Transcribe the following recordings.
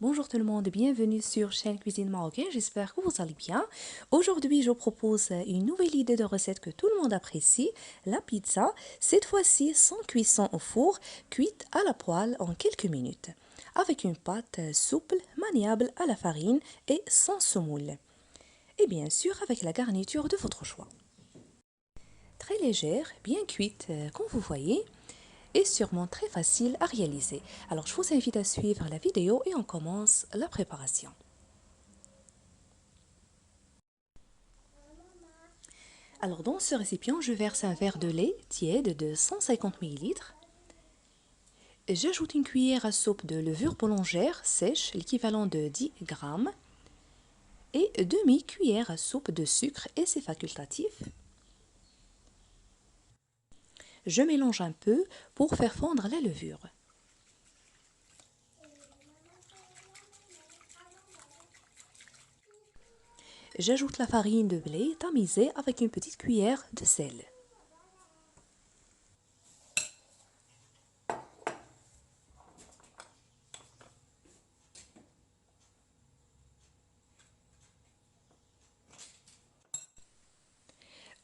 Bonjour tout le monde, bienvenue sur chaîne Cuisine Marocaine, j'espère que vous allez bien. Aujourd'hui, je vous propose une nouvelle idée de recette que tout le monde apprécie, la pizza, cette fois-ci sans cuisson au four, cuite à la poêle en quelques minutes, avec une pâte souple, maniable à la farine et sans semoule. Et bien sûr, avec la garniture de votre choix. Très légère, bien cuite, comme vous voyez, et sûrement très facile à réaliser. Alors je vous invite à suivre la vidéo et on commence la préparation. Alors dans ce récipient, je verse un verre de lait tiède de 150 ml. J'ajoute une cuillère à soupe de levure boulangère sèche, l'équivalent de 10 g, et demi-cuillère à soupe de sucre et c'est facultatif. Je mélange un peu pour faire fondre la levure. J'ajoute la farine de blé tamisée avec une petite cuillère de sel.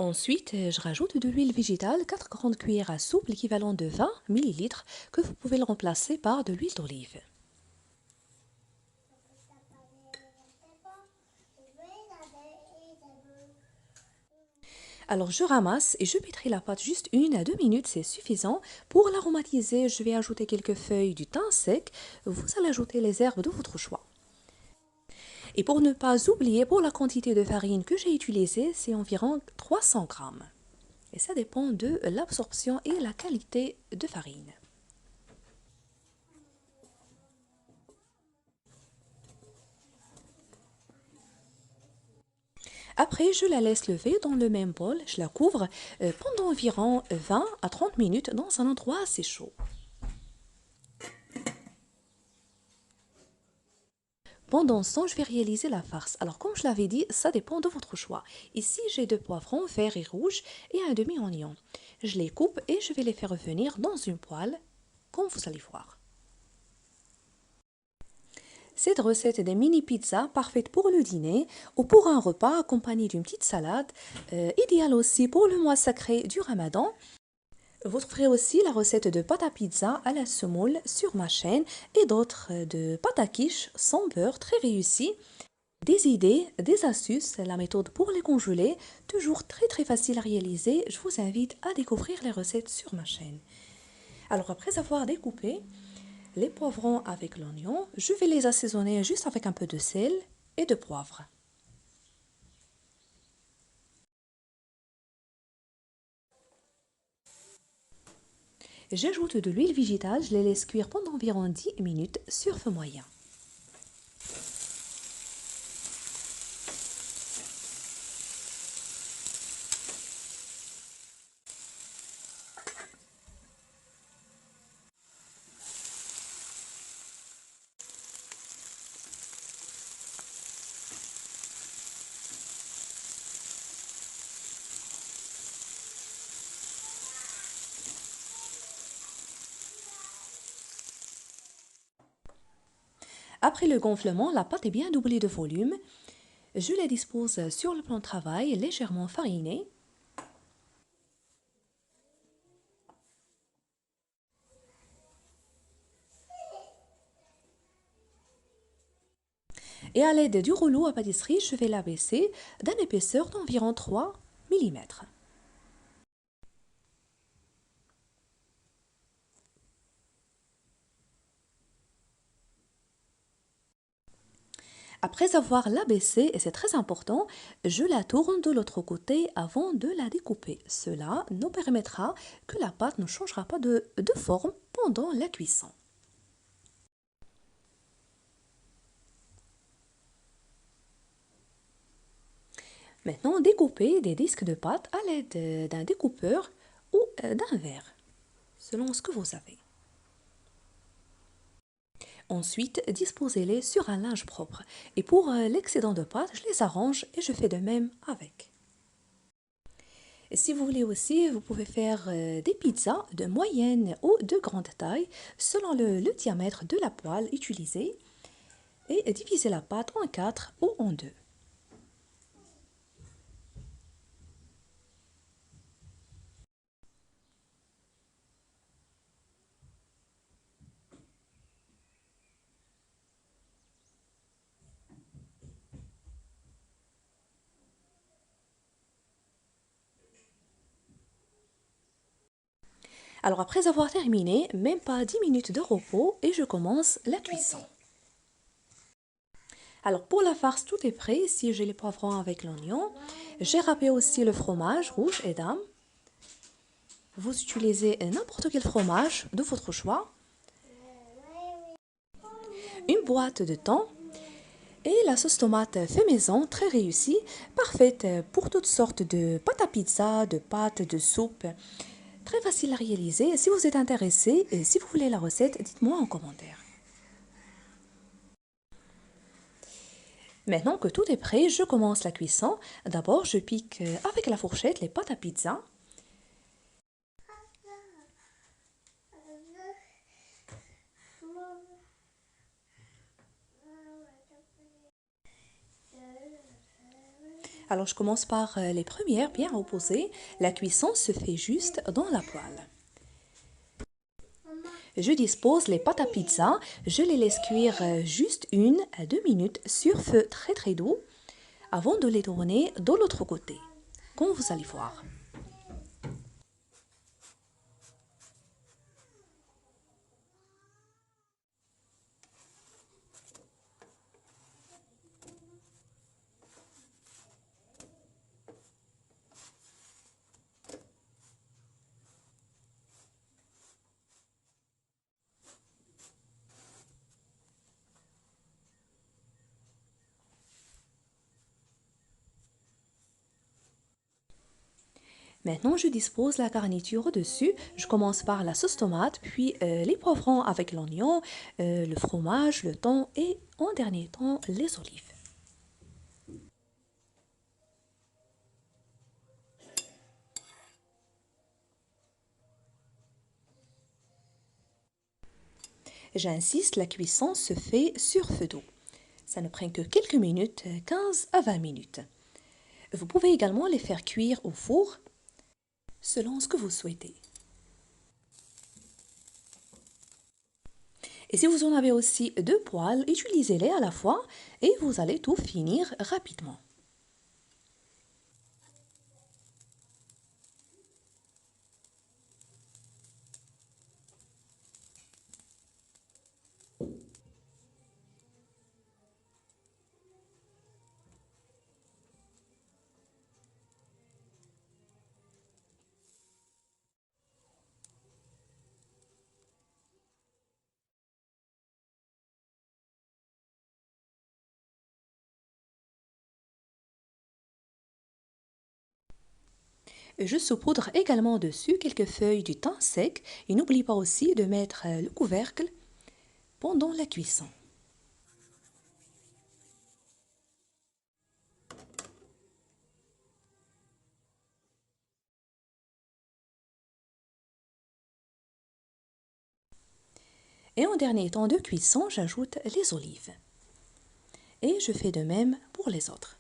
Ensuite, je rajoute de l'huile végétale, 4 grandes cuillères à soupe, l'équivalent de 20 ml, que vous pouvez le remplacer par de l'huile d'olive. Alors je ramasse et je pétris la pâte juste 1 à 2 minutes, c'est suffisant. Pour l'aromatiser, je vais ajouter quelques feuilles du thym sec. Vous allez ajouter les herbes de votre choix. Et pour ne pas oublier, pour la quantité de farine que j'ai utilisée, c'est environ 300 g. Et ça dépend de l'absorption et la qualité de farine. Après, je la laisse lever dans le même bol, je la couvre pendant environ 20 à 30 minutes dans un endroit assez chaud. Pendant ce temps, je vais réaliser la farce. Alors, comme je l'avais dit, ça dépend de votre choix. Ici, j'ai 2 poivrons verts et rouges et un demi-oignon. Je les coupe et je vais les faire revenir dans une poêle, comme vous allez voir. Cette recette est des mini pizzas parfaite pour le dîner ou pour un repas accompagné d'une petite salade, idéale aussi pour le mois sacré du Ramadan. Vous trouverez aussi la recette de pâte à pizza à la semoule sur ma chaîne et d'autres de pâte à quiche sans beurre très réussi. Des idées, des astuces, la méthode pour les congeler, toujours très facile à réaliser. Je vous invite à découvrir les recettes sur ma chaîne. Alors après avoir découpé les poivrons avec l'oignon, je vais les assaisonner juste avec un peu de sel et de poivre. J'ajoute de l'huile végétale, je les laisse cuire pendant environ 10 minutes sur feu moyen. Après le gonflement, la pâte est bien doublée de volume. Je la dispose sur le plan de travail légèrement fariné. Et à l'aide du rouleau à pâtisserie, je vais l'abaisser d'une épaisseur d'environ 3 mm. Après avoir l'abaissée, et c'est très important, je la tourne de l'autre côté avant de la découper. Cela nous permettra que la pâte ne changera pas de forme pendant la cuisson. Maintenant, découpez des disques de pâte à l'aide d'un découpeur ou d'un verre, selon ce que vous avez. Ensuite, disposez-les sur un linge propre. Et pour l'excédent de pâte, je les arrange et je fais de même avec. Et si vous voulez aussi, vous pouvez faire des pizzas de moyenne ou de grande taille selon le diamètre de la poêle utilisée. et diviser la pâte en 4 ou en 2. Alors après avoir terminé, même pas 10 minutes de repos et je commence la cuisson. Alors pour la farce, tout est prêt. Ici, j'ai les poivrons avec l'oignon. J'ai râpé aussi le fromage rouge et dame. Vous utilisez n'importe quel fromage de votre choix. Une boîte de thon et la sauce tomate fait maison, très réussie, parfaite pour toutes sortes de pâtes à pizza, de pâtes, de soupe. Très facile à réaliser. Si vous êtes intéressé et si vous voulez la recette, dites-moi en commentaire. Maintenant que tout est prêt, je commence la cuisson. D'abord, je pique avec la fourchette les pâtes à pizza. Alors, je commence par les premières bien reposées. La cuisson se fait juste dans la poêle. Je dispose les pâtes à pizza. Je les laisse cuire juste 1 à 2 minutes sur feu très très doux avant de les tourner de l'autre côté, comme vous allez voir. Maintenant, je dispose la garniture au-dessus. Je commence par la sauce tomate, puis les poivrons avec l'oignon, le fromage, le thon et en dernier temps les olives. J'insiste, la cuisson se fait sur feu doux. Ça ne prend que quelques minutes, 15 à 20 minutes. Vous pouvez également les faire cuire au four selon ce que vous souhaitez. Et si vous en avez aussi 2 poêles, utilisez-les à la fois et vous allez tout finir rapidement. Je saupoudre également dessus quelques feuilles du thym sec et n'oublie pas aussi de mettre le couvercle pendant la cuisson. Et en dernier temps de cuisson, j'ajoute les olives. Et je fais de même pour les autres.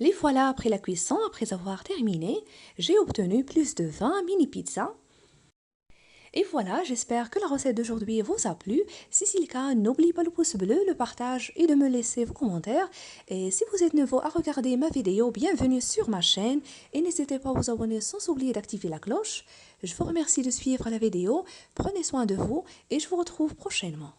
Les voilà après la cuisson, après avoir terminé, j'ai obtenu plus de 20 mini pizzas. Et voilà, j'espère que la recette d'aujourd'hui vous a plu. Si c'est le cas, n'oubliez pas le pouce bleu, le partage et de me laisser vos commentaires. Et si vous êtes nouveau à regarder ma vidéo, bienvenue sur ma chaîne. Et n'hésitez pas à vous abonner sans oublier d'activer la cloche. Je vous remercie de suivre la vidéo. Prenez soin de vous et je vous retrouve prochainement.